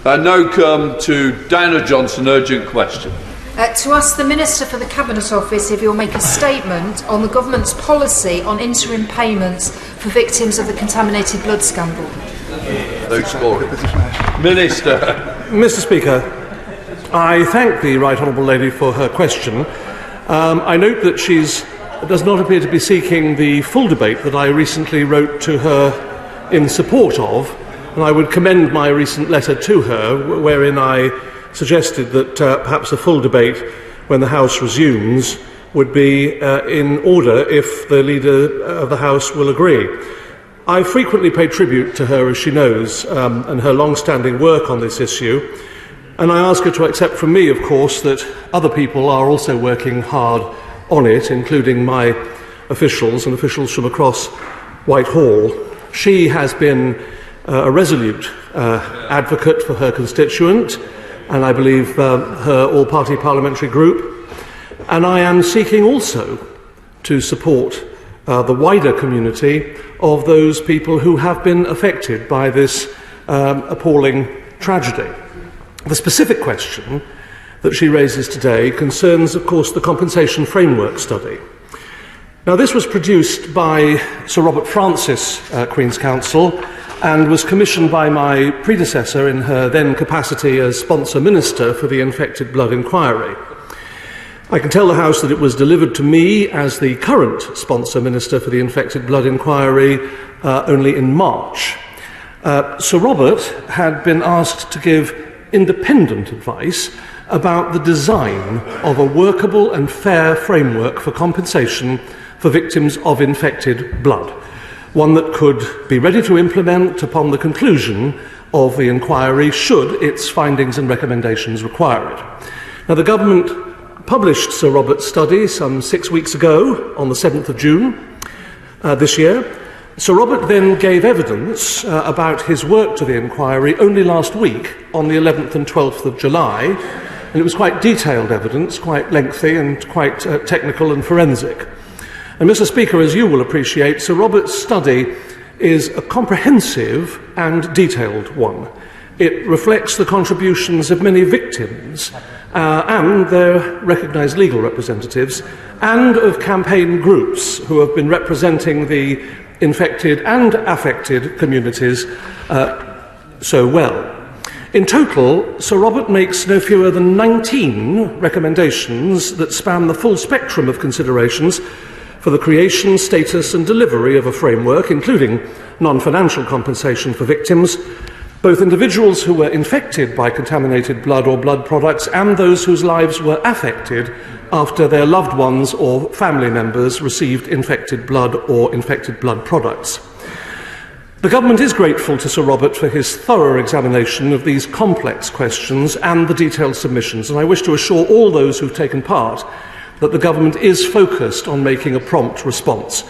I now come to Diana Johnson, urgent question. To ask the Minister for the Cabinet Office if he'll make a statement on the government's policy on interim payments for victims of the Contaminated Blood Scandal. Minister. Mr. Speaker, I thank the Right Honourable Lady for her question. I note that she does not appear to be seeking the full debate that I recently wrote to her in support of, and I would commend my recent letter to her, wherein I suggested that perhaps a full debate when the House resumes would be in order if the Leader of the House will agree. I frequently pay tribute to her, as she knows, and her long-standing work on this issue, and I ask her to accept from me, of course, that other people are also working hard on it, including my officials and officials from across Whitehall. She has been a resolute advocate for her constituent, and I believe her all-party parliamentary group. And I am seeking also to support the wider community of those people who have been affected by this appalling tragedy. The specific question that she raises today concerns, of course, the compensation framework study. Now, this was produced by Sir Robert Francis, Queen's Counsel, and was commissioned by my predecessor in her then capacity as sponsor minister for the Infected Blood Inquiry. I can tell the House that it was delivered to me as the current sponsor minister for the Infected Blood Inquiry only in March. Sir Robert had been asked to give independent advice about the design of a workable and fair framework for compensation for victims of infected blood, one that could be ready to implement upon the conclusion of the inquiry should its findings and recommendations require it. Now, the government published Sir Robert's study some 6 weeks ago on the 7th of June this year. Sir Robert then gave evidence about his work to the inquiry only last week on the 11th and 12th of July, and it was quite detailed evidence, quite lengthy and quite technical and forensic. And Mr. Speaker, as you will appreciate, Sir Robert's study is a comprehensive and detailed one. It reflects the contributions of many victims and their recognised legal representatives, and of campaign groups who have been representing the infected and affected communities so well. In total, Sir Robert makes no fewer than 19 recommendations that span the full spectrum of considerations for the creation, status and delivery of a framework, including non-financial compensation for victims, both individuals who were infected by contaminated blood or blood products and those whose lives were affected after their loved ones or family members received infected blood or infected blood products. The government is grateful to Sir Robert for his thorough examination of these complex questions and the detailed submissions, and I wish to assure all those who've taken part that the government is focused on making a prompt response.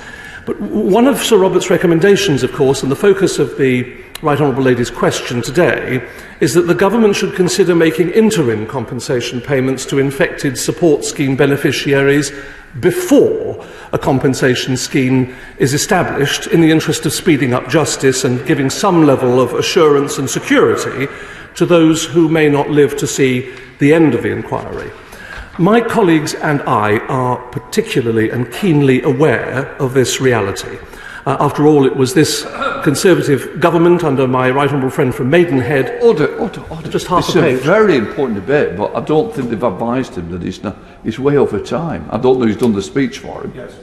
But one of Sir Robert's recommendations, of course, and the focus of the Right Honourable Lady's question today, is that the government should consider making interim compensation payments to infected support scheme beneficiaries before a compensation scheme is established, in the interest of speeding up justice and giving some level of assurance and security to those who may not live to see the end of the inquiry. My colleagues and I are particularly and keenly aware of this reality. After all, it was this Conservative government under my right honourable friend from Maidenhead. Order. Just half it's a page. It's a very important debate, but I don't think they've advised him that he's way over time. I don't know who's done the speech for him. Yes.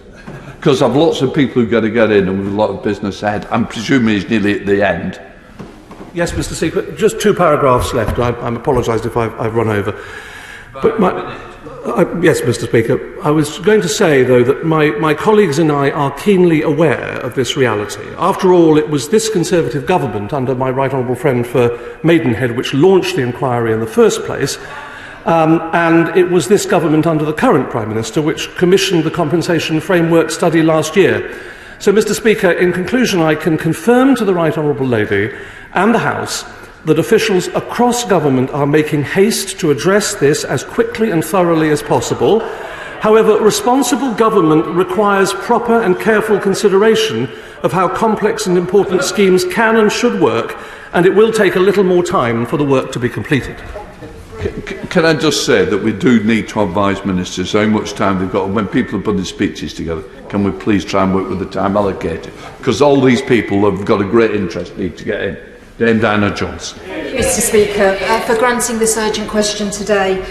Because I've lots of people who've got to get in and with a lot of business ahead. I'm presuming he's nearly at the end. Yes, Mr. Speaker, just 2 paragraphs left. I'm apologised if I've run over. But yes, Mr. Speaker. I was going to say, though, that my colleagues and I are keenly aware of this reality. After all, it was this Conservative government, under my right honourable friend for Maidenhead, which launched the inquiry in the first place, and it was this government under the current Prime Minister which commissioned the compensation framework study last year. So, Mr. Speaker, in conclusion, I can confirm to the Right Honourable Lady and the House that officials across government are making haste to address this as quickly and thoroughly as possible. However, responsible government requires proper and careful consideration of how complex and important schemes can and should work, and it will take a little more time for the work to be completed. Can I just say that we do need to advise ministers how much time they've got, and when people are putting speeches together, can we please try and work with the time allocated? Because all these people have got a great interest, need to get in. Dame Diana Jones. Mr Speaker, for granting this urgent question today.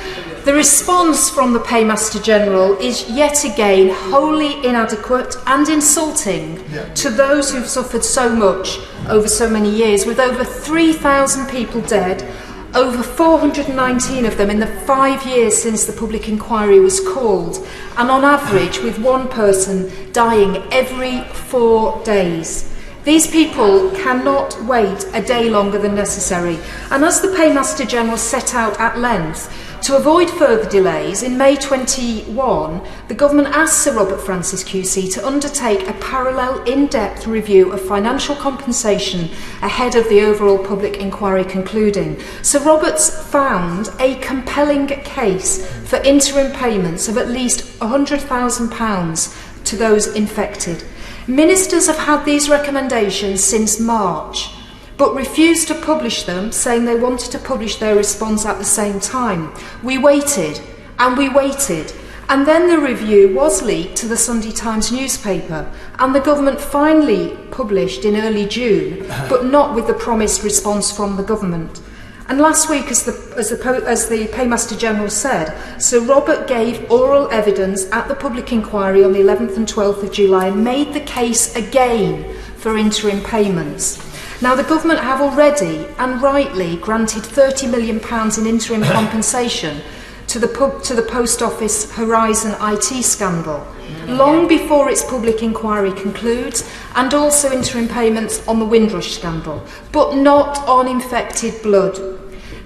The response from the Paymaster General is yet again wholly inadequate and insulting to those who've suffered so much over so many years, with over 3,000 people dead, over 419 of them in the 5 years since the public inquiry was called, and on average with one person dying every 4 days. These people cannot wait a day longer than necessary, and as the Paymaster General set out at length, to avoid further delays, in May 21, the Government asked Sir Robert Francis QC to undertake a parallel in-depth review of financial compensation ahead of the overall public inquiry concluding. Sir Robert's found a compelling case for interim payments of at least £100,000 to those infected. Ministers have had these recommendations since March, but refused to publish them, saying they wanted to publish their response at the same time. We waited, and we waited, and then the review was leaked to the Sunday Times newspaper, and the Government finally published in early June, but not with the promised response from the Government. And last week, as the Paymaster General said, Sir Robert gave oral evidence at the public inquiry on the 11th and 12th of July and made the case again for interim payments. Now, the Government have already and rightly granted £30 million in interim compensation to the Post Office Horizon IT scandal, long before its public inquiry concludes, and also interim payments on the Windrush scandal, but not on infected blood.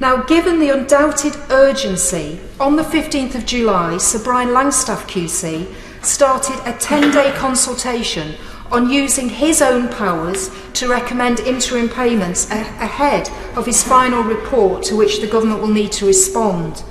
Now, given the undoubted urgency, on the 15th of July, Sir Brian Langstaff QC started a 10-day consultation on using his own powers to recommend interim payments ahead of his final report, to which the Government will need to respond.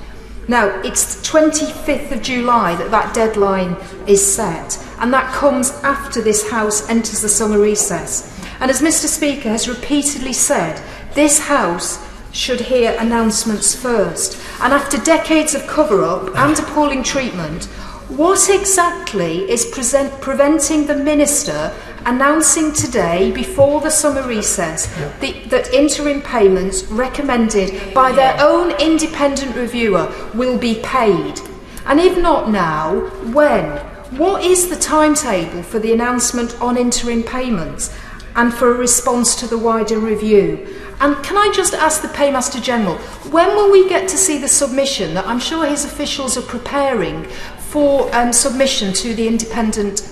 Now, it's the 25th of July that deadline is set, and that comes after this House enters the summer recess. And as Mr Speaker has repeatedly said, this House should hear announcements first. And after decades of cover-up and appalling treatment, what exactly is preventing the Minister announcing today, before the summer recess, that interim payments recommended by their own independent reviewer will be paid? And if not now, when? What is the timetable for the announcement on interim payments and for a response to the wider review? And can I just ask the Paymaster General, when will we get to see the submission that I'm sure his officials are preparing for submission to the independent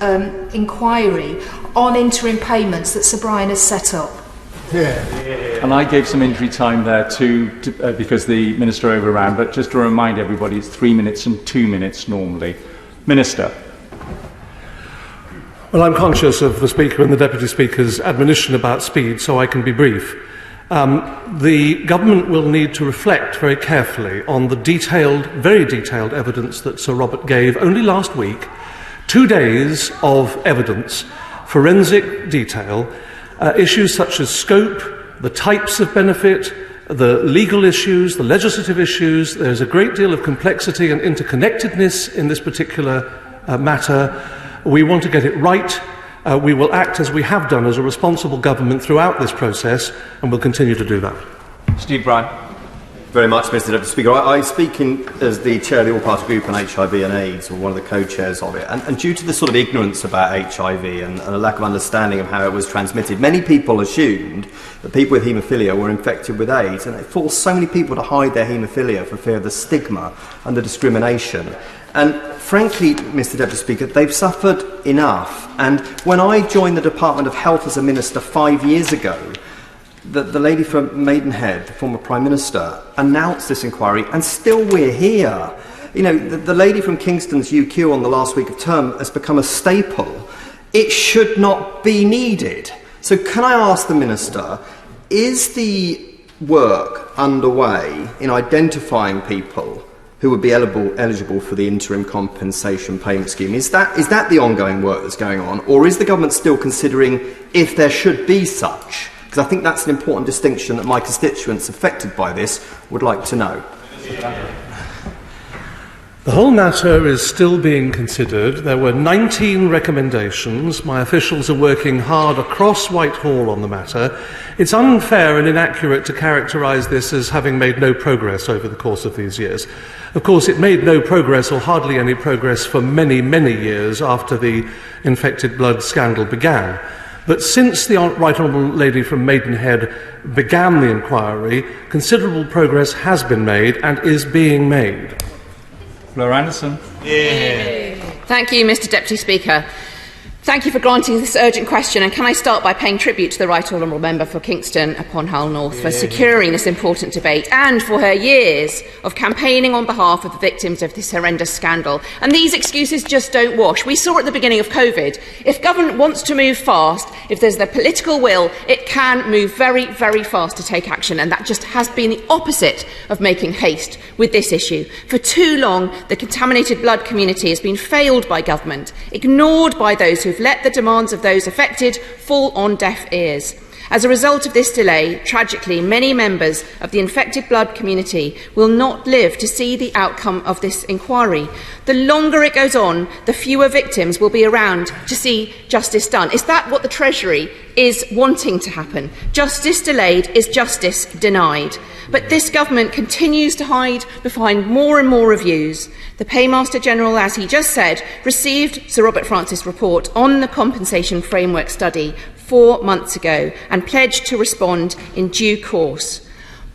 inquiry on interim payments that Sir Brian has set up? And I gave some injury time there too, because the Minister overran, but just to remind everybody, it's 3 minutes and 2 minutes normally. Minister. Well, I'm conscious of the Speaker and the Deputy Speaker's admonition about speed, so I can be brief. The Government will need to reflect very carefully on the very detailed evidence that Sir Robert gave only last week. 2 days of evidence, forensic detail, issues such as scope, the types of benefit, the legal issues, the legislative issues. There's a great deal of complexity and interconnectedness in this particular matter. We want to get it right. We will act as we have done as a responsible government throughout this process, and we'll continue to do that. Steve Bryan. Very much, Mr Deputy Speaker. I speak as the chair of the All-Party Group on HIV and AIDS, or one of the co-chairs of it, and due to the sort of ignorance about HIV and a lack of understanding of how it was transmitted, many people assumed that people with haemophilia were infected with AIDS, and it forced so many people to hide their haemophilia for fear of the stigma and the discrimination. And frankly, Mr Deputy Speaker, they've suffered enough. And when I joined the Department of Health as a Minister 5 years ago, the lady from Maidenhead, the former Prime Minister, announced this inquiry, and still we're here. You know, the lady from Kingston's UQ on the last week of term has become a staple. It should not be needed. So can I ask the Minister, is the work underway in identifying people who would be eligible for the interim compensation payment scheme. Is that the ongoing work that's going on, or is the government still considering if there should be such? Because I think that's an important distinction that my constituents affected by this would like to know. The whole matter is still being considered. There were 19 recommendations. My officials are working hard across Whitehall on the matter. It's unfair and inaccurate to characterise this as having made no progress over the course of these years. Of course, it made no progress, or hardly any progress, for many, many years after the infected blood scandal began. But since the Right Honourable Lady from Maidenhead began the inquiry, considerable progress has been made and is being made. Laura Anderson. Thank you, Mr. Deputy Speaker. Thank you for granting this urgent question, and can I start by paying tribute to the Right Honourable Member for Kingston upon Hull North for securing this important debate and for her years of campaigning on behalf of the victims of this horrendous scandal. And these excuses just don't wash. We saw at the beginning of COVID, if government wants to move fast, if there's the political will, it can move very, very fast to take action, and that just has been the opposite of making haste with this issue. For too long, the contaminated blood community has been failed by government, ignored by those who've let the demands of those affected fall on deaf ears. As a result of this delay, tragically, many members of the infected blood community will not live to see the outcome of this inquiry. The longer it goes on, the fewer victims will be around to see justice done. Is that what the Treasury is wanting to happen? Justice delayed is justice denied. But this government continues to hide behind more and more reviews. The Paymaster General, as he just said, received Sir Robert Francis' report on the compensation framework study 4 months ago and pledged to respond in due course.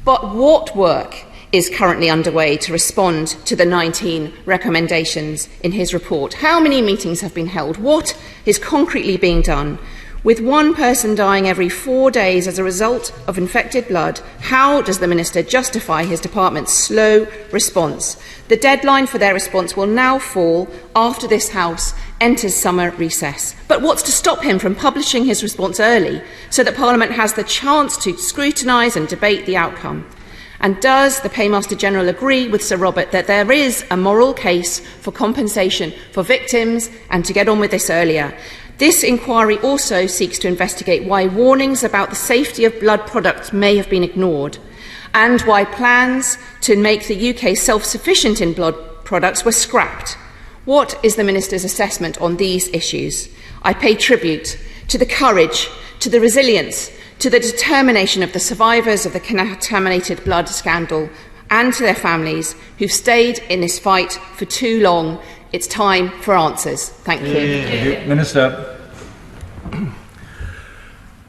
But what work is currently underway to respond to the 19 recommendations in his report? How many meetings have been held? What is concretely being done? With one person dying every 4 days as a result of infected blood, how does the Minister justify his department's slow response? The deadline for their response will now fall after this House enters summer recess. But what's to stop him from publishing his response early so that Parliament has the chance to scrutinise and debate the outcome? And does the Paymaster General agree with Sir Robert that there is a moral case for compensation for victims and to get on with this earlier? This inquiry also seeks to investigate why warnings about the safety of blood products may have been ignored, and why plans to make the UK self-sufficient in blood products were scrapped. What is the Minister's assessment on these issues? I pay tribute to the courage, to the resilience, to the determination of the survivors of the contaminated blood scandal and to their families who've stayed in this fight for too long. It's time for answers. Thank you. Thank you. Minister.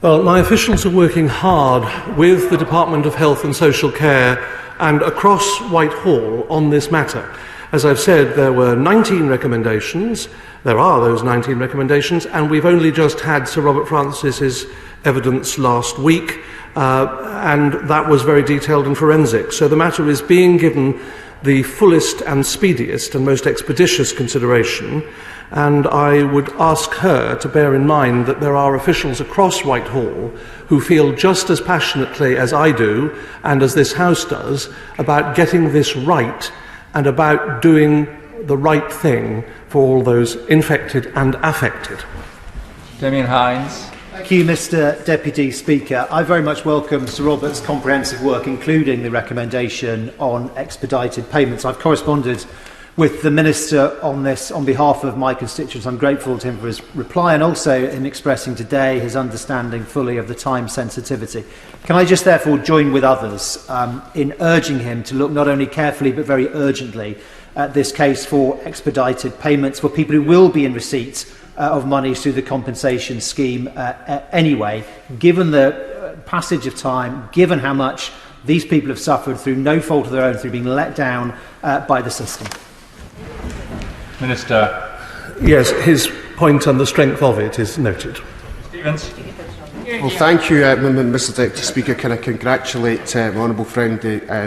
Well, my officials are working hard with the Department of Health and Social Care and across Whitehall on this matter. As I've said, there were 19 recommendations. There are those 19 recommendations, and we've only just had Sir Robert Francis's evidence last week, and that was very detailed and forensic. So the matter is being given the fullest and speediest and most expeditious consideration, and I would ask her to bear in mind that there are officials across Whitehall who feel just as passionately as I do, and as this House does, about getting this right and about doing the right thing for all those infected and affected. Damien Hines. Thank you, Mr. Deputy Speaker. I very much welcome Sir Robert's comprehensive work, including the recommendation on expedited payments. I've corresponded with the Minister on this on behalf of my constituents. I'm grateful to him for his reply and also in expressing today his understanding fully of the time sensitivity. Can I just therefore join with others in urging him to look not only carefully but very urgently at this case for expedited payments for people who will be in receipt of money through the compensation scheme anyway, given the passage of time, given how much these people have suffered through no fault of their own, through being let down by the system. Minister. Yes, his point and the strength of it is noted. Stevens. Well, thank you, Mr. Deputy Speaker. Can I congratulate my honourable friend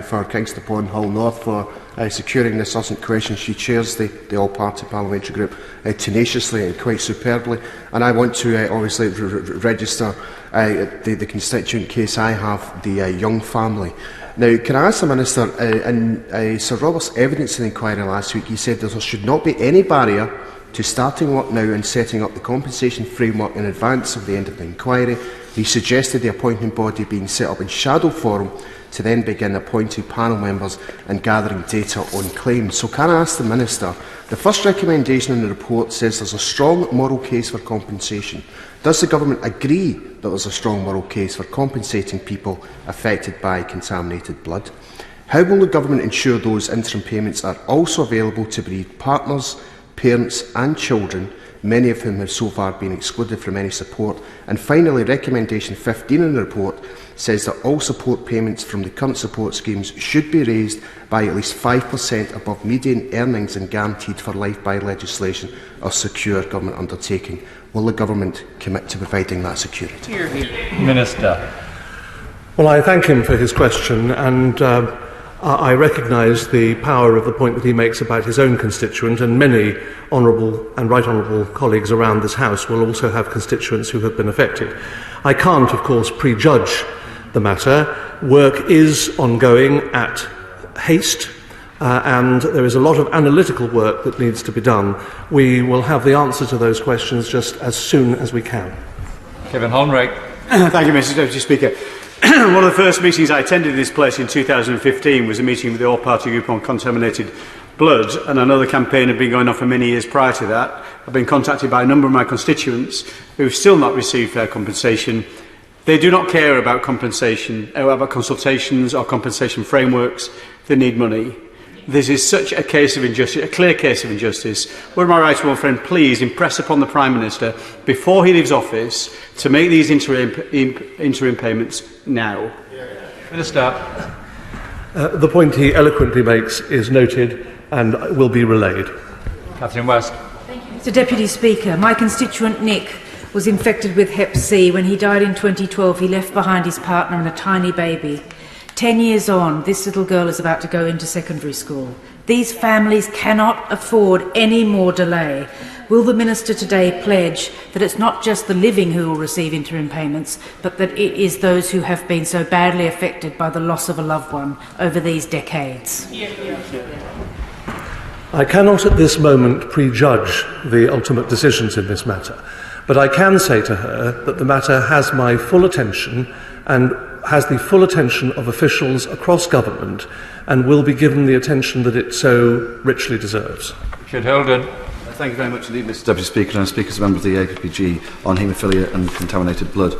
for Kingston upon Hull North for securing this urgent question. She chairs the all-party parliamentary group tenaciously and quite superbly. And I want to obviously register the constituent case I have, the Young family. Now, can I ask the Minister, in Sir Robert's evidence in the inquiry last week, he said that there should not be any barrier to starting work now and setting up the compensation framework in advance of the end of the inquiry. He suggested the appointing body being set up in shadow form to then begin appointing panel members and gathering data on claims. So can I ask the Minister, the first recommendation in the report says there's a strong moral case for compensation. Does the Government agree that there's a strong moral case for compensating people affected by contaminated blood? How will the Government ensure those interim payments are also available to bereaved partners, parents and children, many of whom have so far been excluded from any support? And finally, recommendation 15 in the report says that all support payments from the current support schemes should be raised by at least 5% above median earnings and guaranteed for life by legislation or secure government undertaking. Will the Government commit to providing that security? Minister. Well, I thank him for his question, and I recognise the power of the point that he makes about his own constituent, and many honourable and right honourable colleagues around this House will also have constituents who have been affected. I can't, of course, prejudge the matter. Work is ongoing at haste, and there is a lot of analytical work that needs to be done. We will have the answer to those questions just as soon as we can. Kevin Holmrake. Thank you, Mr. Deputy Speaker. One of the first meetings I attended in this place in 2015 was a meeting with the All-Party Group on Contaminated Blood, and I know the campaign had been going on for many years prior to that. I've been contacted by a number of my constituents who have still not received fair compensation. They do not care about compensation, about consultations or compensation frameworks. They need money. This is such a case of injustice, a clear case of injustice. Would my right honourable friend please impress upon the Prime Minister, before he leaves office, to make these interim payments now? Minister. The point he eloquently makes is noted and will be relayed. Catherine West. Mr. Deputy Speaker, my constituent Nick was infected with Hep C. When he died in 2012, he left behind his partner and a tiny baby. 10 years on, this little girl is about to go into secondary school. These families cannot afford any more delay. Will the Minister today pledge that it's not just the living who will receive interim payments, but that it is those who have been so badly affected by the loss of a loved one over these decades? I cannot at this moment prejudge the ultimate decisions in this matter, but I can say to her that the matter has my full attention and has the full attention of officials across government and will be given the attention that it so richly deserves. Richard Holden. Thank you very much indeed, Mr Deputy Speaker, and I speak as a member of the APPG on haemophilia and contaminated blood.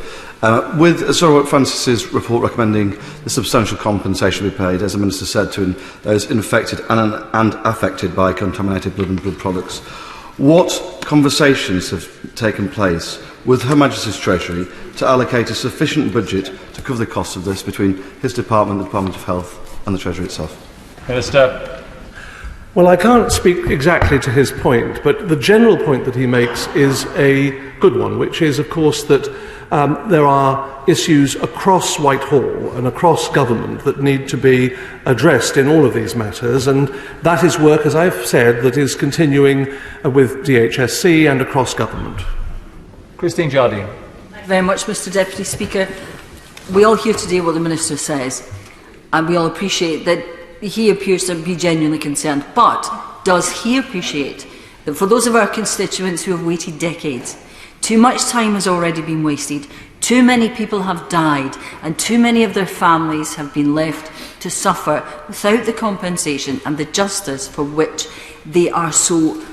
With Sir Robert Francis's report recommending the substantial compensation be paid, as the Minister said, to those infected and affected by contaminated blood and blood products, what conversations have taken place with Her Majesty's Treasury to allocate a sufficient budget to cover the costs of this between his department, the Department of Health and the Treasury itself? Minister. Well, I can't speak exactly to his point, but the general point that he makes is a good one, which is, of course, that there are issues across Whitehall and across government that need to be addressed in all of these matters, and that is work, as I've said, that is continuing with DHSC and across government. Christine Jardine. Thank you very much, Mr Deputy Speaker. We all hear today what the Minister says, and we all appreciate that he appears to be genuinely concerned. But does he appreciate that for those of our constituents who have waited decades, too much time has already been wasted, too many people have died, and too many of their families have been left to suffer without the compensation and the justice for which they are so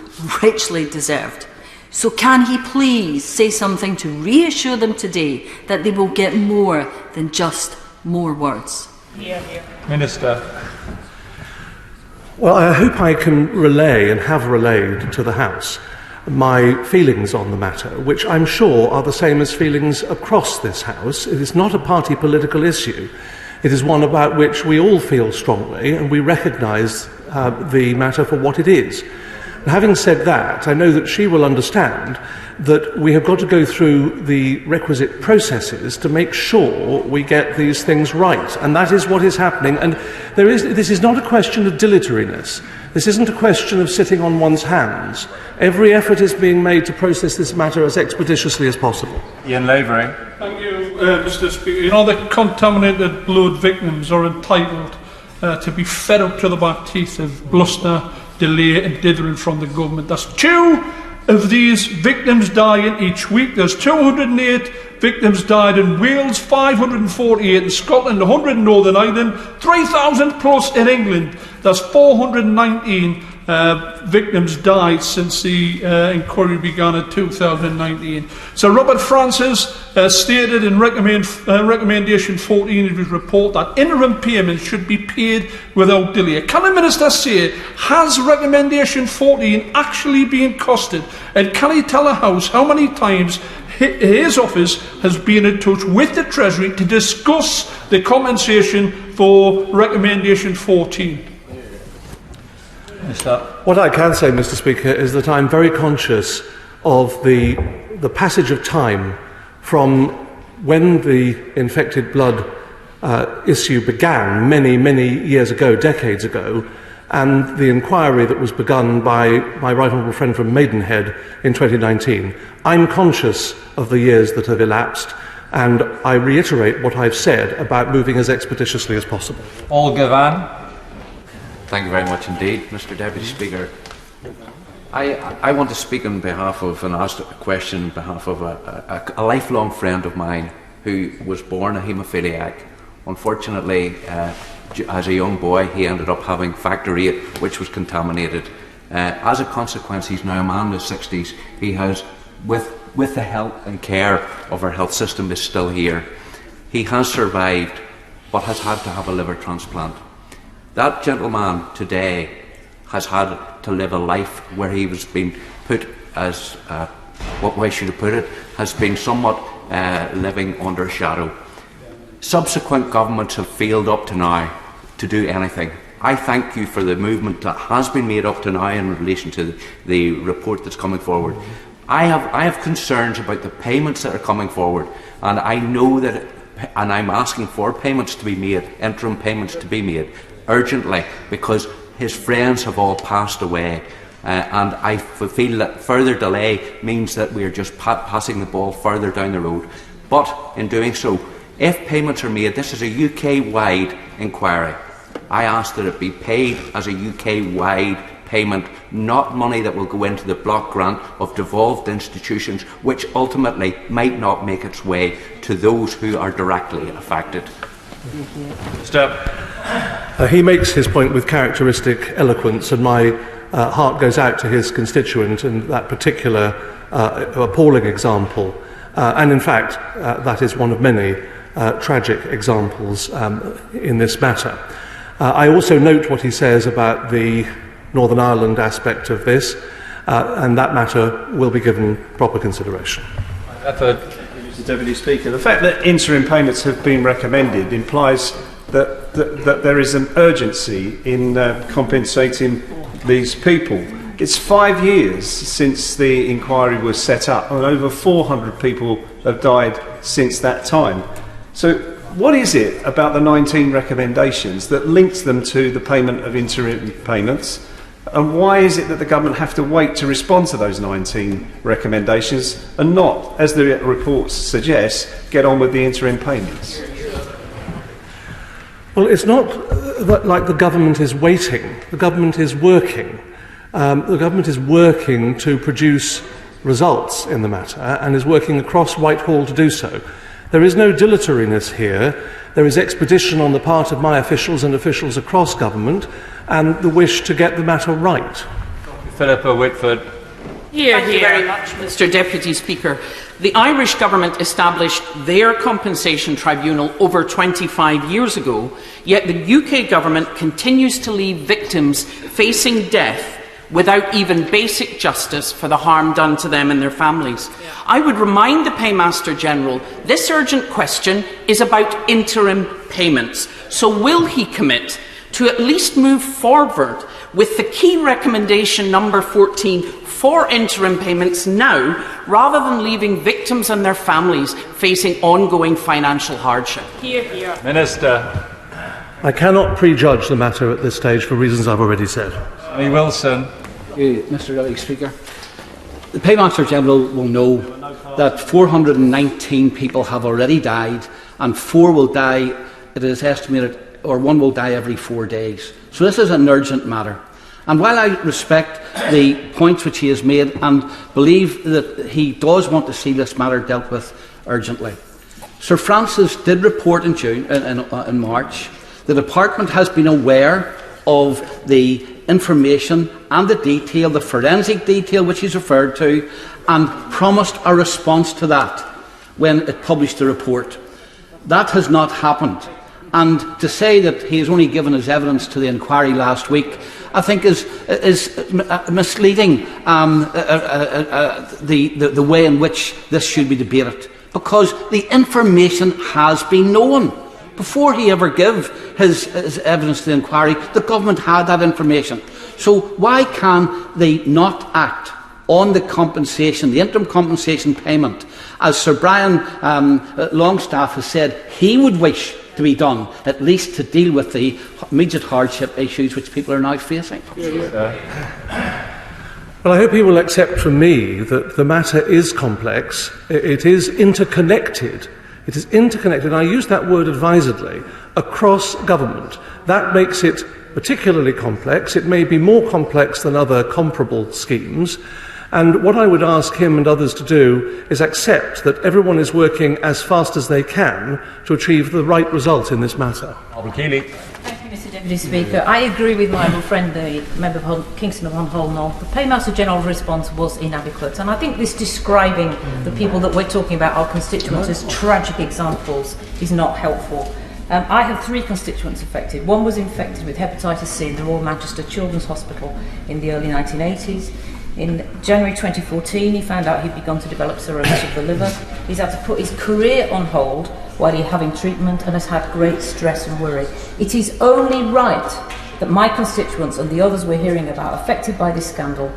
richly deserved? So can he please say something to reassure them today that they will get more than just more words? Minister. Well, I hope I can relay and have relayed to the House my feelings on the matter, which I'm sure are the same as feelings across this House. It is not a party political issue. It is one about which we all feel strongly, and we recognise the matter for what it is. Having said that, I know that she will understand that we have got to go through the requisite processes to make sure we get these things right, and that is what is happening. And this is not a question of dilatoriness. This isn't a question of sitting on one's hands. Every effort is being made to process this matter as expeditiously as possible. Ian Lavery. Thank you, Mr. Speaker. You know, the contaminated blood victims are entitled to be fed up to the back teeth of bluster, delay and dithering from the government. That's 2 of these victims dying each week. There's 208 victims died in Wales, 548 in Scotland, 100 in Northern Ireland, 3,000 plus in England. That's 419 victims died since the inquiry began in 2019. So Robert Francis stated in recommendation 14 of his report that interim payments should be paid without delay. Can the Minister say, has recommendation 14 actually been costed? And can he tell the House how many times his office has been in touch with the Treasury to discuss the compensation for recommendation 14? What I can say, Mr. Speaker, is that I'm very conscious of the passage of time from when the infected blood issue began many years ago, decades ago, and the inquiry that was begun by my right honourable friend from Maidenhead in 2019. I'm conscious of the years that have elapsed, and I reiterate what I've said about moving as expeditiously as possible. Olga Van. Thank you very much indeed, Mr. Deputy Speaker. I want to speak on behalf of and ask a question on behalf of a lifelong friend of mine who was born a haemophiliac. Unfortunately, as a young boy, he ended up having factor VIII, which was contaminated. As a consequence, he's now a man in his 60s. He has, with the help and care of our health system, is still here. He has survived, but has had to have a liver transplant. That gentleman today has had to live a life where he was being put as, what way should I put it, has been somewhat living under shadow. Subsequent governments have failed up to now to do anything. I thank you for the movement that has been made up to now in relation to the report that's coming forward. I have concerns about the payments that are coming forward, and I know that, and I'm asking for payments to be made, interim payments to be made, urgently, because his friends have all passed away, and I feel that further delay means that we are just passing the ball further down the road. But in doing so, if payments are made, this is a UK-wide inquiry. I ask that it be paid as a UK-wide payment, not money that will go into the block grant of devolved institutions, which ultimately might not make its way to those who are directly affected. He makes his point with characteristic eloquence, and my heart goes out to his constituent in that particular appalling example. And in fact, that is one of many tragic examples in this matter. I also note what he says about the Northern Ireland aspect of this, and that matter will be given proper consideration. Mr. Deputy Speaker, the fact that interim payments have been recommended implies that there is an urgency in compensating these people. It's 5 years since the inquiry was set up, and over 400 people have died since that time. So what is it about the 19 recommendations that links them to the payment of interim payments? And why is it that the government have to wait to respond to those 19 recommendations and not, as the reports suggest, get on with the interim payments? Well, it's not like the government is waiting. The government is working. The government is working to produce results in the matter and is working across Whitehall to do so. There is no dilatoriness here. There is expedition on the part of my officials and officials across government, and the wish to get the matter right. Philippa Whitford. Thank you very much, Mr. Deputy Speaker. The Irish Government established their compensation tribunal over 25 years ago, yet the UK Government continues to leave victims facing death without even basic justice for the harm done to them and their families. I would remind the Paymaster General this urgent question is about interim payments. So will he commit to at least move forward with the key recommendation number 14 for interim payments now, rather than leaving victims and their families facing ongoing financial hardship? Minister. I cannot prejudge the matter at this stage for reasons I've already said. Wilson. Mr. Deputy Speaker, the Paymaster General will know that 419 people have already died, and 4 will die, it is estimated, or 1 will die every 4 days. So this is an urgent matter. And while I respect the points which he has made and believe that he does want to see this matter dealt with urgently, Sir Francis did report in March. The Department has been aware of the information and the detail, the forensic detail which he's referred to, and promised a response to that when it published the report. That has not happened. And to say that he has only given his evidence to the inquiry last week, I think is misleading the way in which this should be debated. Because the information has been known. Before he ever gave his evidence to the inquiry, the government had that information. So why can they not act on the compensation, the interim compensation payment, as Sir Brian Longstaff has said he would wish to be done, at least to deal with the immediate hardship issues which people are now facing? Well, I hope he will accept from me that the matter is complex. It is interconnected. It is interconnected, and I use that word advisedly, across government. That makes it particularly complex. It may be more complex than other comparable schemes. And what I would ask him and others to do is accept that everyone is working as fast as they can to achieve the right result in this matter. Thank you, Mr Deputy Speaker. I agree with my friend, the member for Kingston upon Hull North. The Paymaster General's response was inadequate, and I think this describing the people that we're talking about, our constituents, as tragic examples is not helpful. I have 3 constituents affected. One was infected with hepatitis C in the Royal Manchester Children's Hospital in the early 1980s. In January 2014, he found out he'd begun to develop cirrhosis of the liver. He's had to put his career on hold while he's having treatment and has had great stress and worry. It is only right that my constituents and the others we're hearing about affected by this scandal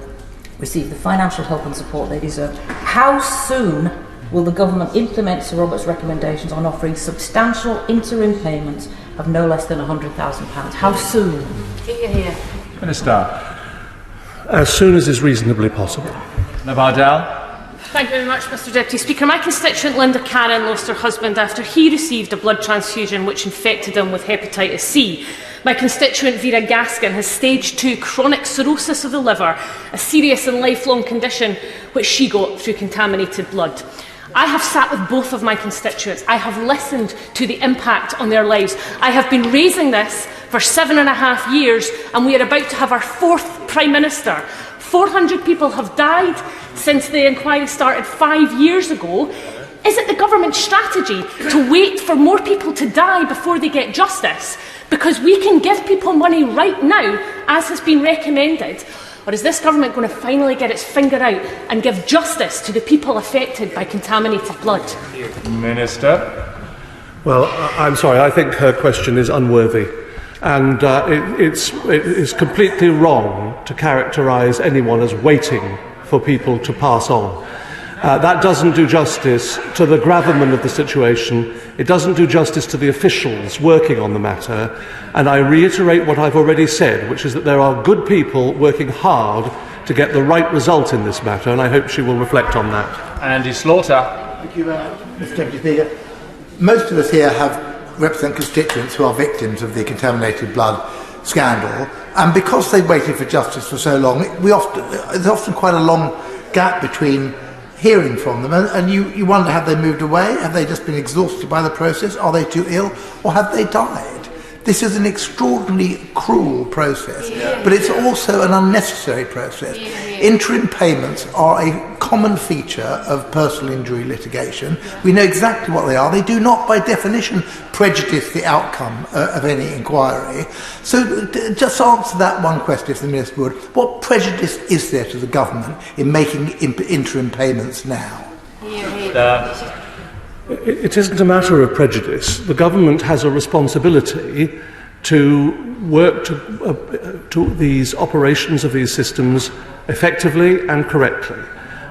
receive the financial help and support they deserve. How soon will the government implement Sir Robert's recommendations on offering substantial interim payments of no less than £100,000? How soon? Hear, hear. Minister. As soon as is reasonably possible. Navardell. Thank you very much, Mr Deputy Speaker. My constituent Linda Cannon lost her husband after he received a blood transfusion which infected him with hepatitis C. My constituent Vera Gaskin has stage 2 chronic cirrhosis of the liver, a serious and lifelong condition which she got through contaminated blood. I have sat with both of my constituents. I have listened to the impact on their lives. I have been raising this for 7.5 years, and we are about to have our 4th Prime Minister. 400 people have died since the inquiry started 5 years ago. Is it the government's strategy to wait for more people to die before they get justice? Because we can give people money right now, as has been recommended. Or is this government going to finally get its finger out and give justice to the people affected by contaminated blood? Minister. Well, I'm sorry, I think her question is unworthy. And it is completely wrong to characterise anyone as waiting for people to pass on. That doesn't do justice to the gravamen of the situation. It doesn't do justice to the officials working on the matter. And I reiterate what I've already said, which is that there are good people working hard to get the right result in this matter, and I hope she will reflect on that. Andy Slaughter. Thank you, Mr Deputy Speaker. Most of us here represent constituents who are victims of the contaminated blood scandal, and because they've waited for justice for so long, there's often quite a long gap between hearing from them, and you wonder, have they moved away? Have they just been exhausted by the process? Are they too ill? Or have they died? This is an extraordinarily cruel process, but it's also an unnecessary process. Interim payments are a common feature of personal injury litigation. We know exactly what they are. They do not, by definition, prejudice the outcome of any inquiry. So just answer that one question, if the Minister would. What prejudice is there to the government in making interim payments now? It isn't a matter of prejudice. The government has a responsibility to work to these operations of these systems effectively and correctly,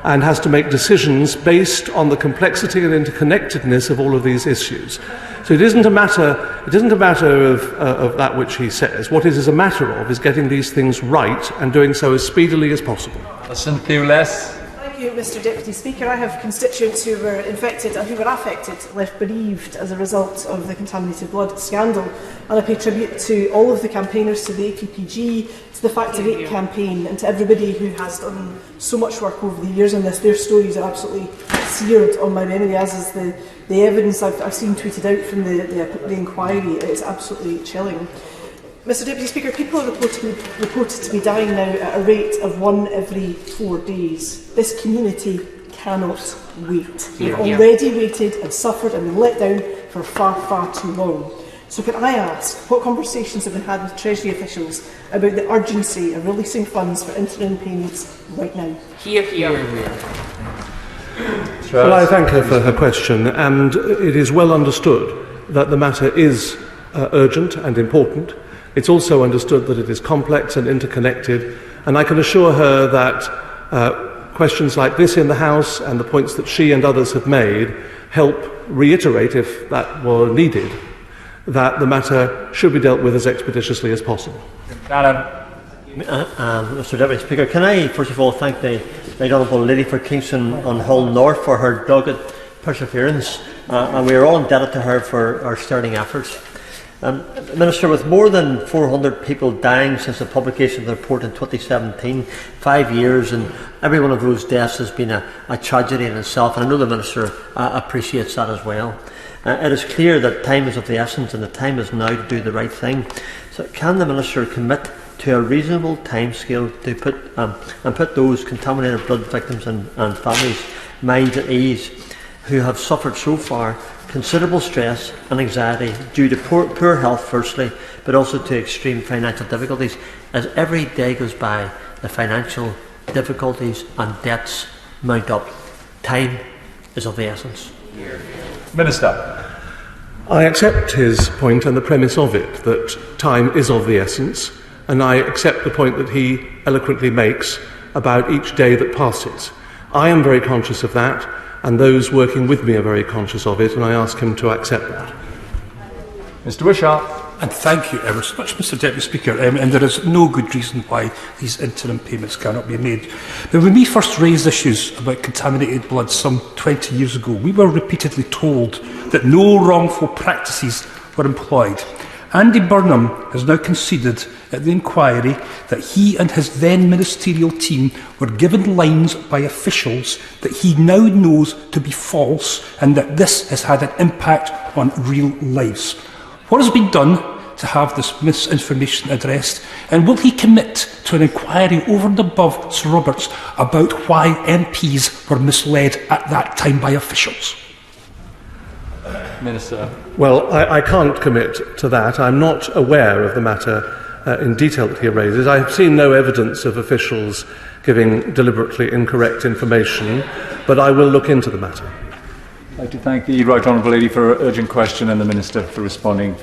and has to make decisions based on the complexity and interconnectedness of all of these issues. So it isn't a matter of that which he says. What it is a matter of is getting these things right and doing so as speedily as possible. Listen, Thewles. Thank you, Mr Deputy Speaker. I have constituents who were infected and who were affected, left bereaved as a result of the Contaminated Blood Scandal. And I pay tribute to all of the campaigners, to the APPG, to the Fact of 8 campaign, and to everybody who has done so much work over the years on this. Their stories are absolutely seared on my memory, as is the evidence I've seen tweeted out from the inquiry. It's absolutely chilling. Mr Deputy Speaker, people are reported to be dying now at a rate of 1 every 4 days. This community cannot wait. They've already waited and suffered and been let down for far, far too long. So can I ask, what conversations have been had with Treasury officials about the urgency of releasing funds for interim payments right now? Hear, hear. Well, I thank her for her question, and it is well understood that the matter is urgent and important. It's also understood that it is complex and interconnected, and I can assure her that questions like this in the House and the points that she and others have made help reiterate, if that were needed, that the matter should be dealt with as expeditiously as possible. Mr Deputy Speaker, can I first of all thank the Right Honourable Lady for Kingston on Hull North for her dogged perseverance, and we are all indebted to her for our sterling efforts. Minister, with more than 400 people dying since the publication of the report in 2017, 5 years, and every one of those deaths has been a tragedy in itself, and I know the Minister appreciates that as well. It is clear that time is of the essence, and the time is now to do the right thing. So can the Minister commit to a reasonable timescale to put those contaminated blood victims and families' minds at ease who have suffered so far considerable stress and anxiety due to poor health firstly, but also to extreme financial difficulties? As every day goes by, the financial difficulties and debts mount up. Time is of the essence. Minister. I accept his point and the premise of it, that time is of the essence, and I accept the point that he eloquently makes about each day that passes. I am very conscious of that, and those working with me are very conscious of it, and I ask him to accept that. Mr Wishart. And thank you ever so much, Mr Deputy Speaker. And there is no good reason why these interim payments cannot be made. But when we first raised issues about contaminated blood some 20 years ago, we were repeatedly told that no wrongful practices were employed. Andy Burnham has now conceded at the inquiry that he and his then ministerial team were given lines by officials that he now knows to be false, and that this has had an impact on real lives. What has been done to have this misinformation addressed, and will he commit to an inquiry over and above Sir Roberts about why MPs were misled at that time by officials? Minister. Well, I can't commit to that. I'm not aware of the matter in detail that he raises. I have seen no evidence of officials giving deliberately incorrect information, but I will look into the matter. I'd like to thank the Right Honourable Lady for her urgent question and the Minister for responding.